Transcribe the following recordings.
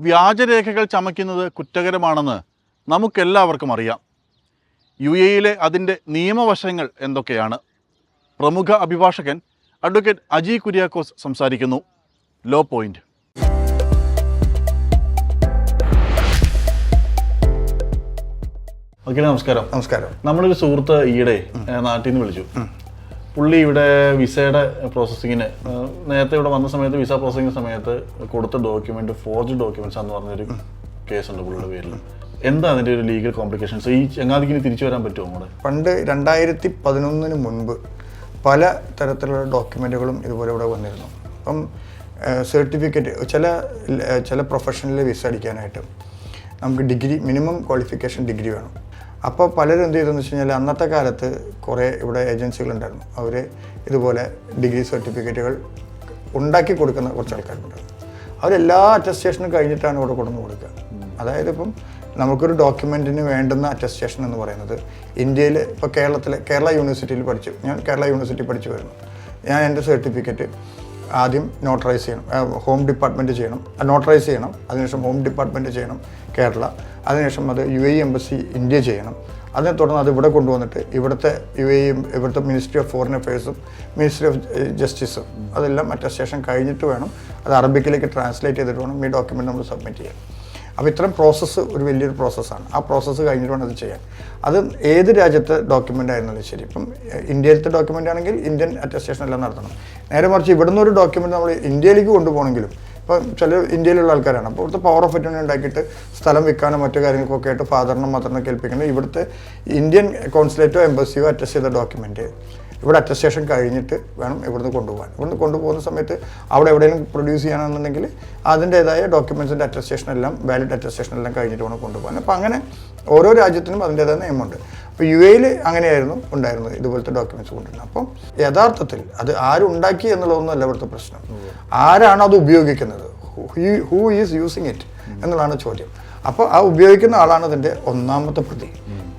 വ്യാജരേഖകൾ ചമയ്ക്കുന്നത് കുറ്റകരമാണെന്ന് നമുക്കെല്ലാവർക്കും അറിയാം. UAE അതിൻ്റെ നിയമവശങ്ങൾ എന്തൊക്കെയാണ്? പ്രമുഖ അഭിഭാഷകൻ അഡ്വക്കേറ്റ് അജി കുര്യാക്കോസ് സംസാരിക്കുന്നു. Law point. ഓക്കെ, നമസ്കാരം. നമസ്കാരം. നമ്മളൊരു സുഹൃത്ത് ഈയിടെ നാട്ടിൽ നിന്ന് വിളിച്ചു. പുള്ളി ഇവിടെ വിസയുടെ പ്രോസസ്സിങ്ങിന് നേരത്തെ ഇവിടെ വന്ന സമയത്ത് വിസ പ്രോസസ്സിങ് സമയത്ത് കൊടുത്ത ഡോക്യുമെന്റ് ഫോർജ് ഡോക്യുമെന്റ്സ് എന്ന് പറഞ്ഞൊരു കേസുണ്ട് പുള്ളിയുടെ പേരിൽ. എന്താ അതിൻ്റെ ഒരു ലീഗൽ കോംപ്ലിക്കേഷൻസ്? ഈ ചങ്ങാതിക്ക് തിരിച്ചു വരാൻ പറ്റുമോ? നമ്മുടെ പണ്ട് 2011 മുൻപ് പല തരത്തിലുള്ള ഡോക്യുമെന്റുകളും ഇതുപോലെ ഇവിടെ വന്നിരുന്നു. അപ്പം സർട്ടിഫിക്കറ്റ് ചില പ്രൊഫഷണലിൽ വിസ അടിക്കാനായിട്ട് നമുക്ക് മിനിമം ക്വാളിഫിക്കേഷൻ ഡിഗ്രി വേണം. അപ്പോൾ പലരും എന്ത് ചെയ്തെന്ന് വെച്ച് കഴിഞ്ഞാൽ അന്നത്തെ കാലത്ത് കുറേ ഇവിടെ ഏജൻസികളുണ്ടായിരുന്നു. അവർ ഇതുപോലെ ഡിഗ്രി സർട്ടിഫിക്കറ്റുകൾ ഉണ്ടാക്കി കൊടുക്കുന്ന കുറച്ച് ആൾക്കാരുണ്ടായിരുന്നു. അവരെല്ലാ അറ്റസ്റ്റേഷനും കഴിഞ്ഞിട്ടാണ് ഇവിടെ കൊണ്ടുവന്ന് കൊടുക്കുക. അതായത് ഇപ്പം നമുക്കൊരു ഡോക്യുമെൻറ്റിന് വേണ്ടുന്ന അറ്റസ്റ്റേഷൻ എന്ന് പറയുന്നത് ഇന്ത്യയിൽ ഇപ്പോൾ കേരള യൂണിവേഴ്സിറ്റിയിൽ പഠിച്ചു. ഞാൻ കേരള യൂണിവേഴ്സിറ്റി പഠിച്ചു വരുന്നു. ഞാൻ എൻ്റെ സർട്ടിഫിക്കറ്റ് ആദ്യം നോട്ടറൈസ് ചെയ്യണം, ഹോം ഡിപ്പാർട്ട്മെൻറ്റ് ചെയ്യണം, നോട്ടറൈസ് ചെയ്യണം. അതിനുശേഷം ഹോം ഡിപ്പാർട്ട്മെൻറ്റ് ചെയ്യണം കേരള. അതിനുശേഷം അത് UAE എംബസി ഇന്ത്യ ചെയ്യണം. അതിനെ തുടർന്ന് അത് ഇവിടെ കൊണ്ടുവന്നിട്ട് ഇവിടുത്തെ ഇവിടുത്തെ മിനിസ്ട്രി ഓഫ് ഫോറിൻ അഫയേഴ്സും മിനിസ്ട്രി ഓഫ് ജസ്റ്റിസും അതെല്ലാം അറ്റസ്റ്റേഷൻ കഴിഞ്ഞിട്ട് വേണം അത് അറബിക്കിലേക്ക് ട്രാൻസ്ലേറ്റ് ചെയ്തിട്ട് വേണം ഈ ഡോക്യുമെൻറ്റ് നമ്മൾ സബ്മിറ്റ് ചെയ്യാൻ. അപ്പോൾ ഇത്തരം പ്രോസസ്സ് ഒരു വലിയൊരു പ്രോസസ്സാണ്. ആ പ്രോസസ്സ് കഴിഞ്ഞിട്ട് വേണം അത് ചെയ്യാൻ. അത് ഏത് രാജ്യത്തെ ഡോക്യുമെൻ്റ് ആയിരുന്നാലും ശരി. ഇപ്പം ഇന്ത്യയിലത്തെ ഡോക്യുമെൻ്റ് ആണെങ്കിൽ ഇന്ത്യൻ അറ്റസ്റ്റേഷൻ എല്ലാം നടത്തണം. നേരെ മറിച്ച് ഇവിടുന്ന് ഒരു ഡോക്യുമെൻ്റ് നമ്മൾ ഇന്ത്യയിലേക്ക് കൊണ്ടുപോകണമെങ്കിലും ഇപ്പം ചില ഇന്ത്യയിലുള്ള ആൾക്കാരാണ്. അപ്പോൾ ഇവിടുത്തെ പവർ ഓഫ് അറ്റോർണി ഉണ്ടാക്കിയിട്ട് സ്ഥലം വിൽക്കാനോ മറ്റു കാര്യങ്ങൾക്കൊക്കെ ആയിട്ട് ഫാദറിനും മദറിനും കേൾപ്പിക്കുന്നത് ഇവിടുത്തെ ഇന്ത്യൻ കോൺസുലേറ്റോ എംബസിയോ അറ്റസ്റ്റ് ചെയ്ത ഡോക്യുമെൻറ്റ് ഇവിടെ അറ്റസ്റ്റേഷൻ കഴിഞ്ഞിട്ട് വേണം ഇവിടുന്ന് കൊണ്ടുപോകാൻ. ഇവിടുന്ന് കൊണ്ടുപോകുന്ന സമയത്ത് അവിടെ എവിടെയെങ്കിലും പ്രൊഡ്യൂസ് ചെയ്യണമെന്നുണ്ടെങ്കിൽ അതിൻ്റേതായ ഡോക്യുമെൻസിൻ്റെ അറ്റസ്റ്റേഷൻ എല്ലാം വാലിഡ് അറ്റസ്റ്റേഷൻ എല്ലാം കഴിഞ്ഞിട്ട് വേണം കൊണ്ടുപോകാൻ. അപ്പോൾ അങ്ങനെ ഓരോ രാജ്യത്തിനും അതിൻ്റേതായ നിയമമുണ്ട്. അപ്പോൾ UAE അങ്ങനെയായിരുന്നു ഉണ്ടായിരുന്നത് ഇതുപോലത്തെ ഡോക്യുമെൻറ്റ്സ് കൊണ്ടുവരുന്നത്. അപ്പം യഥാർത്ഥത്തിൽ അത് ആരുണ്ടാക്കി എന്നുള്ളതൊന്നുമല്ല ഇവിടുത്തെ പ്രശ്നം. ആരാണ് അത് ഉപയോഗിക്കുന്നത്? ഹൂ ഈസ് യൂസിങ് ഇറ്റ് എന്നുള്ളതാണ് ചോദ്യം. അപ്പോൾ ആ ഉപയോഗിക്കുന്ന ആളാണ് അതിൻ്റെ ഒന്നാമത്തെ പ്രതി.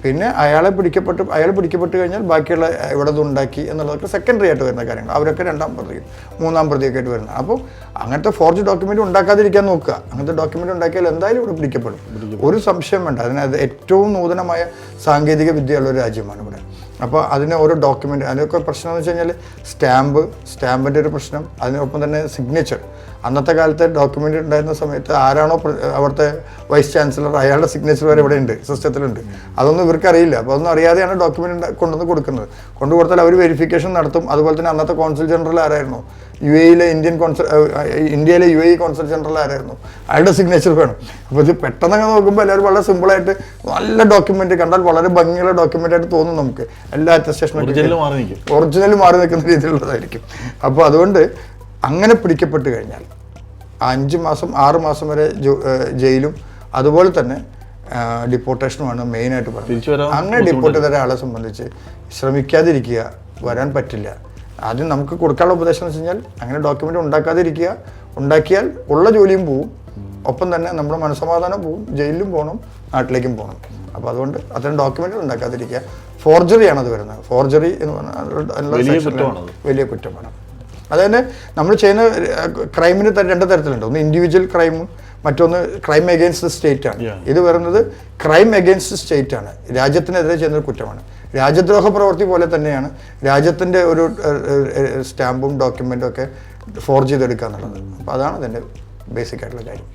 പിന്നെ അയാൾ പിടിക്കപ്പെട്ട് കഴിഞ്ഞാൽ ബാക്കിയുള്ള ഇവിടെ ഉണ്ടാക്കി എന്നുള്ളതൊക്കെ സെക്കൻഡറി ആയിട്ട് വരുന്ന കാര്യങ്ങൾ. അവരൊക്കെ രണ്ടാം പ്രതിയും മൂന്നാം പ്രതിയൊക്കെ ആയിട്ട് വരുന്നത്. അപ്പോൾ അങ്ങനത്തെ ഫോർജ് ഡോക്യുമെൻ്റ് ഉണ്ടാക്കാതിരിക്കാൻ നോക്കുക. അങ്ങനത്തെ ഡോക്യുമെൻ്റ് ഉണ്ടാക്കിയാൽ എന്തായാലും ഇവിടെ പിടിക്കപ്പെടും, ഒരു സംശയം വേണ്ട. അതിനകത്ത് ഏറ്റവും നൂതനമായ സാങ്കേതിക വിദ്യയുള്ള ഒരു രാജ്യമാണ് ഇവിടെ. അപ്പോൾ അതിന് ഓരോ ഡോക്യുമെൻ്റ് അതിനൊക്കെ പ്രശ്നം എന്ന് വെച്ച് കഴിഞ്ഞാൽ സ്റ്റാമ്പിൻ്റെ ഒരു പ്രശ്നം, അതിനൊപ്പം തന്നെ സിഗ്നേച്ചർ. അന്നത്തെ കാലത്തെ ഡോക്യുമെൻ്റ് ഉണ്ടായിരുന്ന സമയത്ത് ആരാണോ അവിടുത്തെ വൈസ് ചാൻസലർ അയാളുടെ സിഗ്നേച്ചർ വരെ ഇവിടെ ഉണ്ട്, സിസ്റ്റത്തിലുണ്ട്. അതൊന്നും ഇവർക്ക് അറിയില്ല. അപ്പോൾ അതൊന്നും അറിയാതെയാണ് ഡോക്യുമെൻ്റ് കൊണ്ടുവന്ന് കൊടുക്കുന്നത്. കൊണ്ടുകൊടുത്താൽ അവർ വെരിഫിക്കേഷൻ നടത്തും. അതുപോലെ തന്നെ അന്നത്തെ കോൺസുൽ ജനറൽ ആരായിരുന്നു? ഇന്ത്യയിലെ UAE കോൺസുൽ ജനറൽ ആരായിരുന്നു? അയാളുടെ സിഗ്നേച്ചർ വേണം. അപ്പോൾ ഇത് പെട്ടെന്ന് നോക്കുമ്പോൾ എല്ലാവരും വളരെ സിമ്പിളായിട്ട് നല്ല ഡോക്യുമെൻ്റ് കണ്ടാൽ വളരെ ഭംഗിയുള്ള ഡോക്യുമെൻ്റ് ആയിട്ട് തോന്നും നമുക്ക്. എല്ലാ അറ്റസ്റ്റേഷനും ഒറിജിനൽ മാറി നിൽക്കുന്ന രീതിയിലുള്ളതായിരിക്കും. അപ്പോൾ അതുകൊണ്ട് അങ്ങനെ പിടിക്കപ്പെട്ട് കഴിഞ്ഞാൽ 5 മാസം 6 മാസം വരെ ജയിലും അതുപോലെ തന്നെ ഡിപ്പോർട്ടേഷനുമാണ് മെയിനായിട്ട് പറയുന്നത്. അങ്ങനെ ഡിപ്പോർട്ട് ചെയ്ത ഒരാളെ സംബന്ധിച്ച് ശ്രമിക്കാതിരിക്കുക, വരാൻ പറ്റില്ല. ആദ്യം നമുക്ക് കൊടുക്കാനുള്ള ഉപദേശം എന്ന് വെച്ച് കഴിഞ്ഞാൽ അങ്ങനെ ഡോക്യുമെൻ്റ് ഉണ്ടാക്കാതിരിക്കുക. ഉണ്ടാക്കിയാൽ ഉള്ള ജോലിയും പോവും, ഒപ്പം തന്നെ നമ്മുടെ മനസ്സമാധാനം പോവും, ജയിലിലും പോകണം, നാട്ടിലേക്കും പോകണം. അപ്പോൾ അതുകൊണ്ട് അത്തരം ഡോക്യുമെൻ്റ് ഉണ്ടാക്കാതിരിക്കുക. ഫോർജറിയാണ് അത് വരുന്നത്. ഫോർജറി എന്ന് പറഞ്ഞാൽ വലിയ കുറ്റമാണ്. അതായത് നമ്മൾ ചെയ്യുന്ന ക്രൈമിന് 2 തരത്തിലുണ്ട്. ഒന്ന് ഇൻഡിവിജ്വൽ ക്രൈമും മറ്റൊന്ന് ക്രൈം എഗെയിൻസ്റ്റ് ദ സ്റ്റേറ്റ് ആണ്. ഇത് വരുന്നത് ക്രൈം എഗെയിൻസ്റ്റ് സ്റ്റേറ്റ് ആണ്, രാജ്യത്തിനെതിരെ ചെയ്യുന്ന കുറ്റമാണ്. രാജ്യദ്രോഹ പ്രവൃത്തി പോലെ തന്നെയാണ് രാജ്യത്തിൻ്റെ ഒരു സ്റ്റാമ്പും ഡോക്യുമെൻറ്റും ഒക്കെ ഫോർജ് ചെയ്തെടുക്കുക എന്നുള്ളത്. അപ്പോൾ അതാണ് അതിൻ്റെ ബേസിക് ആയിട്ടുള്ള കാര്യം.